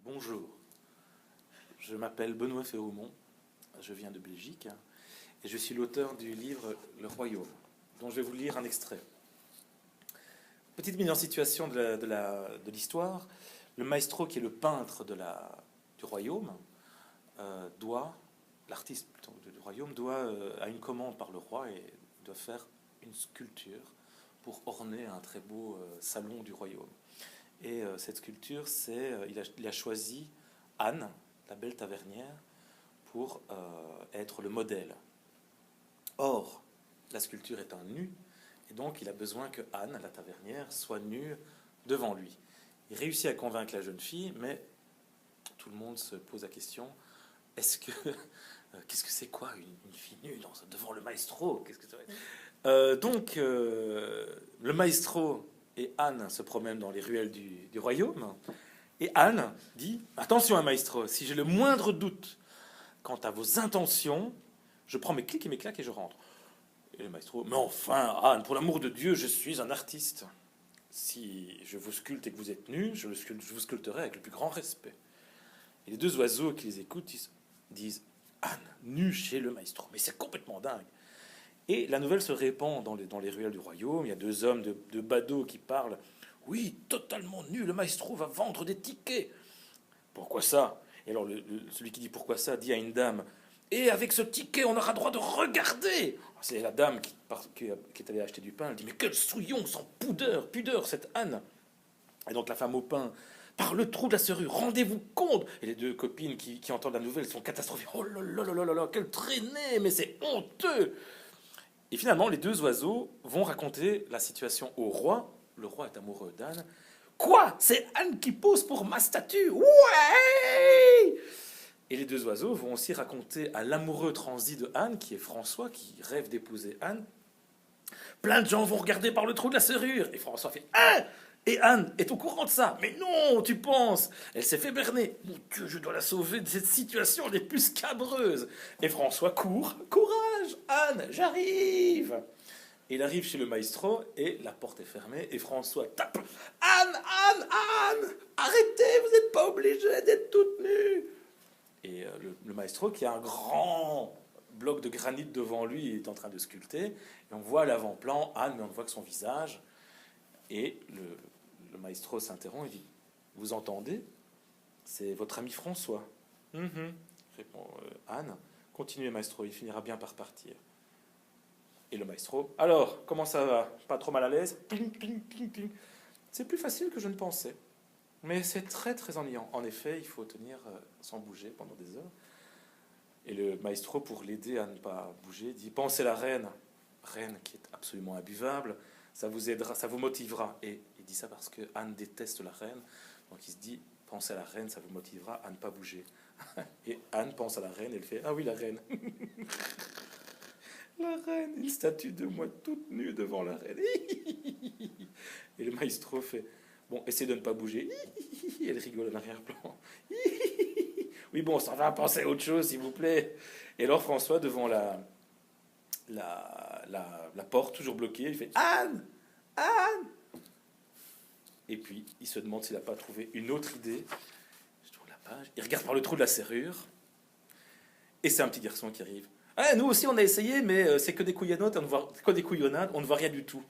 Bonjour, je m'appelle Benoît Féaumont, je viens de Belgique et je suis l'auteur du livre Le Royaume, dont je vais vous lire un extrait. Petite mise en situation de l'histoire, le maestro qui est le peintre du royaume l'artiste du royaume a une commande par le roi et doit faire une sculpture pour orner un très beau salon du royaume. Et cette sculpture, il a choisi Anne, la belle tavernière, pour être le modèle. Or, la sculpture est un nu, et donc il a besoin que Anne, la tavernière, soit nue devant lui. Il réussit à convaincre la jeune fille, mais tout le monde se pose la question, qu'est-ce que c'est quoi une fille nue devant le maestro? Le maestro et Anne se promènent dans les ruelles du royaume. Et Anne dit, attention, maestro, si j'ai le moindre doute quant à vos intentions, je prends mes clics et mes claques et je rentre. Et le maestro, mais enfin, Anne, pour l'amour de Dieu, je suis un artiste. Si je vous sculpte et que vous êtes nus, je vous sculpterai avec le plus grand respect. Et les deux oiseaux qui les écoutent disent Anne, nue chez le maestro. Mais c'est complètement dingue. Et la nouvelle se répand dans les ruelles du royaume. Il y a deux hommes de badauds qui parlent. Oui, totalement nu, le maestro va vendre des tickets. Pourquoi ça? Et alors celui qui dit pourquoi ça dit à une dame, et avec ce ticket, on aura droit de regarder. C'est la dame qui est allée acheter du pain. Elle dit, mais quel souillon, sans pudeur, cette Anne. Et donc la femme au pain, par le trou de la serrure, rendez-vous compte. Et les deux copines qui entendent la nouvelle sont catastrophées. Oh là là là là là, quelle traînée, mais c'est honteux. Et finalement, les deux oiseaux vont raconter la situation au roi. Le roi est amoureux d'Anne. Quoi? C'est Anne qui pose pour ma statue? Ouais! Et les deux oiseaux vont aussi raconter à l'amoureux transi de Anne, qui est François, qui rêve d'épouser Anne. Plein de gens vont regarder par le trou de la serrure. Et François fait hein? Et Anne est au courant de ça. Mais non, tu penses? Elle s'est fait berner. Mon Dieu, je dois la sauver de cette situation les plus scabreuses. Et François court. Courage, Anne, j'arrive. Il arrive chez le maestro et la porte est fermée. Et François tape. Anne, arrêtez, vous n'êtes pas obligée d'être toute nue. Et le maestro, qui a un grand bloc de granit devant lui, est en train de sculpter. Et on voit à l'avant-plan Anne, mais on ne voit que son visage. Et le maestro s'interrompt et dit « Vous entendez? C'est votre ami François. Répond Anne. « Continuez, maestro, il finira bien par partir. » Et le maestro « Alors, comment ça va? Pas trop mal à l'aise ?»« C'est plus facile que je ne pensais. Mais c'est très très ennuyant. En effet, il faut tenir sans bouger pendant des heures. » Et le maestro, pour l'aider à ne pas bouger, dit « Pensez à la reine. Reine qui est absolument imbuvable. Ça vous aidera, ça vous motivera. » Et il dit ça parce que Anne déteste la reine. Donc il se dit, pensez à la reine, ça vous motivera à ne pas bouger. Et Anne pense à la reine, et elle fait, ah oui, la reine. La reine, une statue de moi toute nue devant la reine. Et le maestro fait, bon, essayez de ne pas bouger. Et elle rigole en arrière-plan. Oui, bon, ça va, penser à autre chose, s'il vous plaît. Et alors François, devant la porte toujours bloquée, il fait Anne! Et puis il se demande s'il n'a pas trouvé une autre idée. Je tourne la page. Il regarde par le trou de la serrure. Et c'est un petit garçon qui arrive. Ah, nous aussi on a essayé, mais c'est que des couillonnades, on ne voit rien du tout.